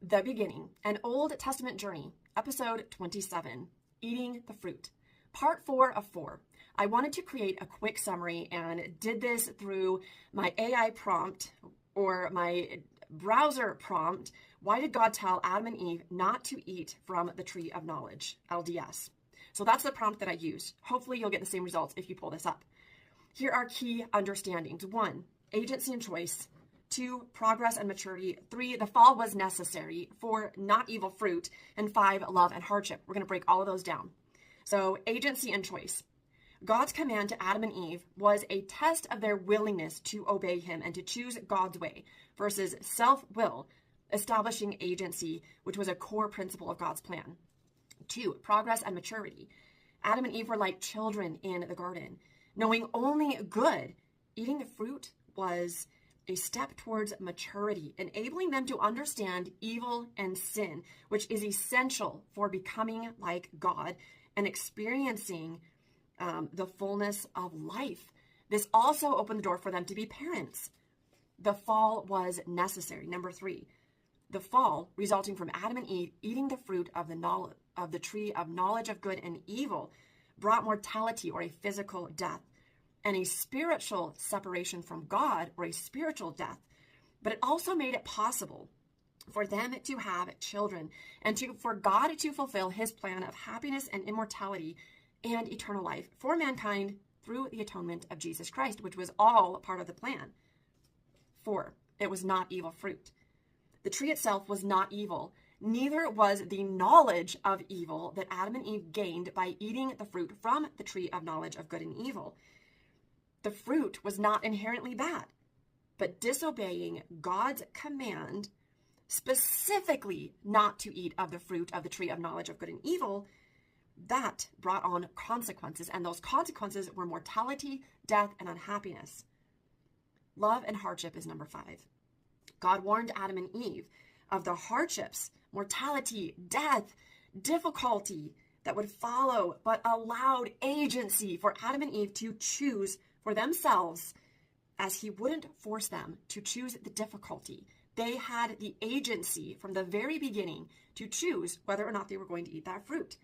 The Beginning, an Old Testament Journey, Episode 27, Eating the Fruit, Part 4 of 4. I wanted to create a quick summary and did this through my AI prompt or my browser prompt. Why did God tell Adam and Eve not to eat from the tree of knowledge, LDS? So that's the prompt that I used. Hopefully you'll get the same results if you pull this up. Here are key understandings. 1, agency and choice. 2, progress and maturity. 3, the fall was necessary. 4, not evil fruit. And 5, love and hardship. We're going to break all of those down. So agency and choice. God's command to Adam and Eve was a test of their willingness to obey him and to choose God's way versus self-will, establishing agency, which was a core principle of God's plan. 2, progress and maturity. Adam and Eve were like children in the garden, knowing only good. Eating the fruit was a step towards maturity, enabling them to understand evil and sin, which is essential for becoming like God and experiencing the fullness of life. This also opened the door for them to be parents. The fall was necessary. Number 3, the fall resulting from Adam and Eve eating the fruit of the tree of knowledge of good and evil brought mortality or a physical death, and a spiritual separation from God or a spiritual death. But it also made it possible for them to have children and for God to fulfill his plan of happiness and immortality and eternal life for mankind through the atonement of Jesus Christ, which was all part of the plan. 4, it was not evil fruit. The tree itself was not evil. Neither was the knowledge of evil that Adam and Eve gained by eating the fruit from the tree of knowledge of good and evil. The fruit was not inherently bad, but disobeying God's command, specifically not to eat of the fruit of the tree of knowledge of good and evil, that brought on consequences, and those consequences were mortality, death, and unhappiness. Love and hardship is number 5. God warned Adam and Eve of the hardships, mortality, death, difficulty that would follow, but allowed agency for Adam and Eve to choose for themselves, as he wouldn't force them to choose the difficulty. They had the agency from the very beginning to choose whether or not they were going to eat that fruit.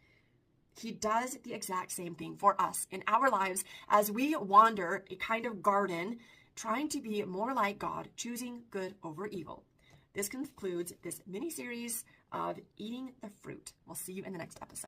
He does the exact same thing for us in our lives as we wander a kind of garden, trying to be more like God, choosing good over evil. This concludes this mini-series of eating the fruit. We'll see you in the next episode.